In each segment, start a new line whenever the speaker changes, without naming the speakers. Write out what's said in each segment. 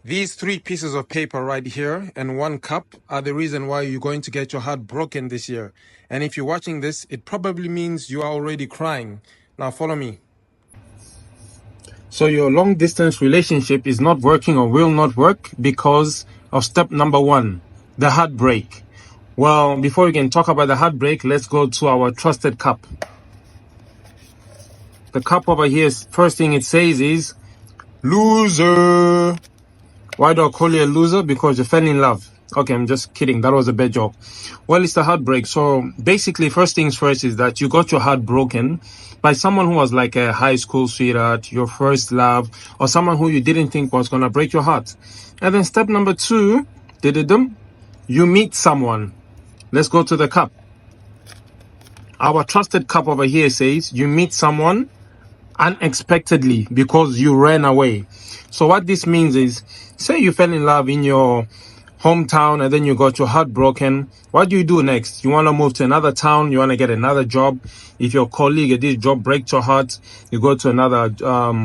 These 3 pieces of paper right here and 1 cup are the reason why you're going to get your heart broken this year. And if you're watching this, it probably means you are already crying. Now follow me. So your long distance relationship is not working or will not work because of step number 1, the heartbreak. Well, before we can talk about the heartbreak, let's go to our trusted cup. The cup over here, first thing it says is loser. Why do I call you a loser? Because you fell in love. Okay, I'm just kidding. That was a bad joke. Well, it's the heartbreak. So basically, first things first is that you got your heart broken by someone who was like a high school sweetheart, your first love, or someone who you didn't think was going to break your heart. And then step number 2, you meet someone. Let's go to the cup. Our trusted cup over here says you meet someone unexpectedly because you ran away. So what this means is, say you fell in love in your hometown and then you got your heart broken. What do you do next? You want to move to another town, you want to get another job. If your colleague at this job breaks your heart, you go to another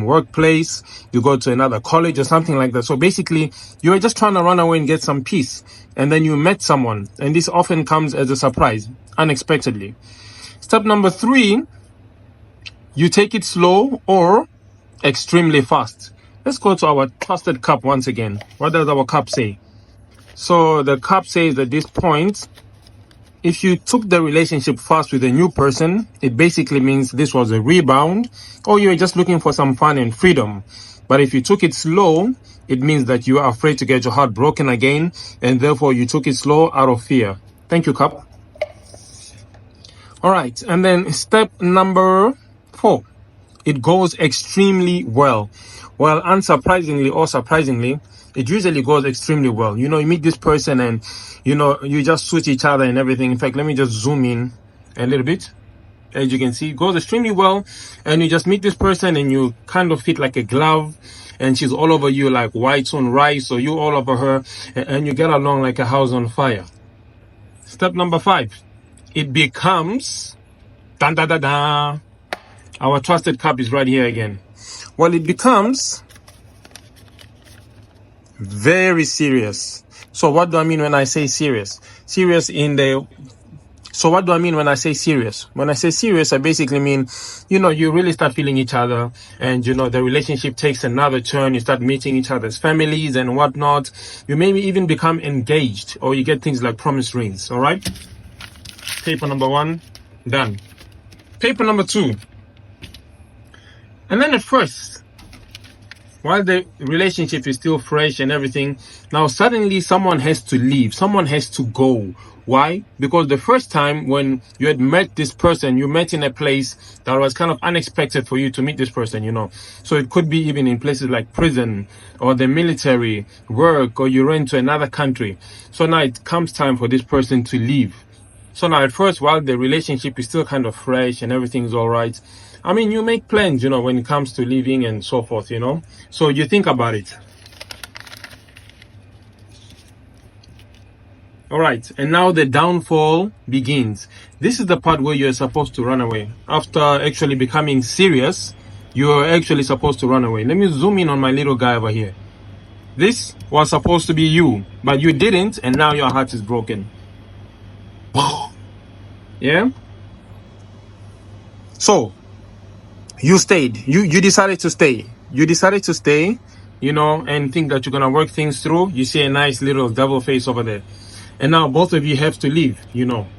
workplace, you go to another college or something like that. So basically, you were just trying to run away and get some peace, and then you met someone, and this often comes as a surprise, unexpectedly. Step number 3, you take it slow or extremely fast. Let's go to our trusted cup once again. What does our cup say? So the cup says at this point, if you took the relationship fast with a new person, it basically means this was a rebound, or you were just looking for some fun and freedom. But if you took it slow, it means that you are afraid to get your heart broken again, and therefore you took it slow out of fear. Thank you, cup. All right, and then step number 4, it goes extremely well. Well, unsurprisingly or surprisingly, it usually goes extremely well. You meet this person and, you just suit each other and everything. In fact, let me just zoom in a little bit. As you can see, it goes extremely well. And you just meet this person and you kind of fit like a glove. And she's all over you like whites on rice, or you all over her. And you get along like a house on fire. Step number 5, it becomes... Dun, da, da, da. Our trusted cup is right here again. Well, it becomes very serious. So what do I mean when I say serious? So what do I mean when I say serious? When I say serious, I basically mean, you really start feeling each other, and, the relationship takes another turn. You start meeting each other's families and whatnot. You maybe even become engaged, or you get things like promise rings. All right. Paper number 1, done. Paper number 2. And then at first, while the relationship is still fresh and everything, now suddenly someone has to leave. Someone has to go. Why? Because the first time when you had met this person, you met in a place that was kind of unexpected for you to meet this person, So it could be even in places like prison or the military, work, or you ran to another country. So now it comes time for this person to leave. So now at first, while the relationship is still kind of fresh and everything's all right, I mean, you make plans, when it comes to leaving and so forth, So you think about it. All right. And now the downfall begins. This is the part where you're supposed to run away. After actually becoming serious, you're actually supposed to run away. Let me zoom in on my little guy over here. This was supposed to be you, but you didn't, and now your heart is broken. Yeah? So, you stayed. You decided to stay. You decided to stay, and think that you're going to work things through. You see a nice little devil face over there. And now both of you have to leave,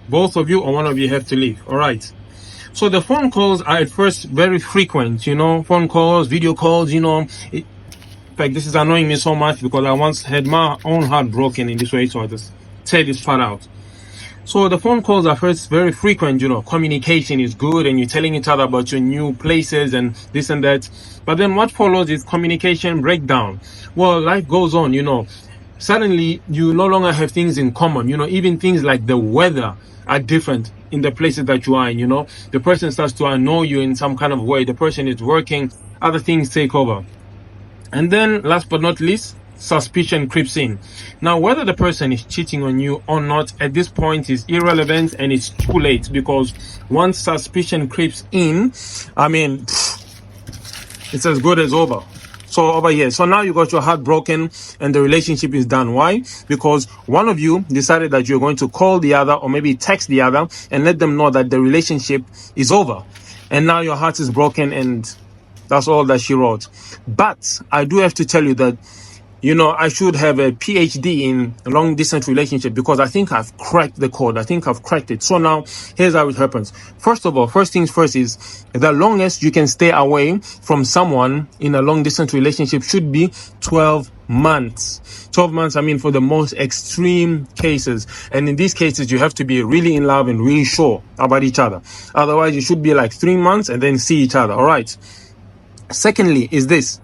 Both of you or one of you have to leave. All right. So the phone calls are at first very frequent, phone calls, video calls, in fact, this is annoying me so much because I once had my own heart broken in this way. So I just say this part out. So the phone calls are first very frequent, communication is good, and you're telling each other about your new places and this and that. But then what follows is communication breakdown. Well, life goes on, Suddenly, you no longer have things in common, even things like the weather are different in the places that you are in, The person starts to annoy you in some kind of way. The person is working, other things take over. And then, last but not least, suspicion creeps in. Now, whether the person is cheating on you or not at this point is irrelevant, and it's too late, because once suspicion creeps in, I mean, it's as good as over. So over here, so now you got your heart broken and the relationship is done. Why? Because one of you decided that you're going to call the other or maybe text the other and let them know that the relationship is over. And now your heart is broken and that's all that she wrote. But I do have to tell you that, you know, I should have a PhD in long distance relationship because I think I've cracked the code. I think I've cracked it. So now here's how it happens. First of all, first things first is the longest you can stay away from someone in a long distance relationship should be 12 months. 12 months, I mean, for the most extreme cases. And in these cases, you have to be really in love and really sure about each other. Otherwise, you should be like 3 months and then see each other. All right. Secondly is this.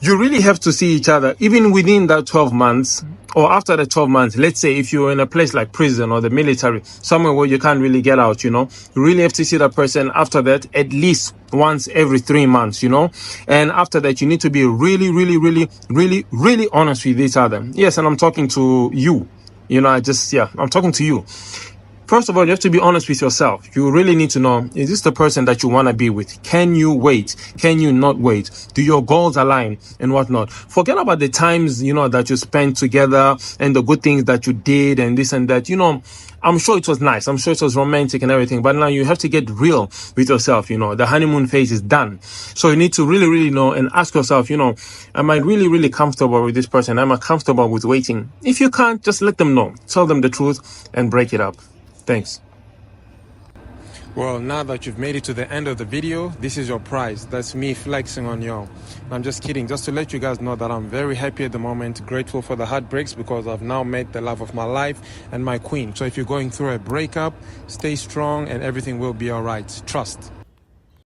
You really have to see each other even within that 12 months or after the 12 months. Let's say if you're in a place like prison or the military, somewhere where you can't really get out, you know, you really have to see that person after that at least once every 3 months, you know. And after that, you need to be really, really, really, really, really honest with each other. Yes, and I'm talking to you. You know, I'm talking to you. First of all, you have to be honest with yourself. You really need to know, is this the person that you want to be with? Can you wait? Can you not wait? Do your goals align and whatnot? Forget about the times, you know, that you spent together and the good things that you did and this and that. You know, I'm sure it was nice. I'm sure it was romantic and everything. But now you have to get real with yourself. You know, the honeymoon phase is done. So you need to really, really know and ask yourself, you know, am I really, really comfortable with this person? Am I comfortable with waiting? If you can't, just let them know. Tell them the truth and break it up. Thanks. Well, now that you've made it to the end of the video, this is your prize. That's me flexing on y'all. I'm just kidding. Just to let you guys know that I'm very happy at the moment, grateful for the heartbreaks because I've now met the love of my life and my queen. So if you're going through a breakup, stay strong and everything will be all right. Trust.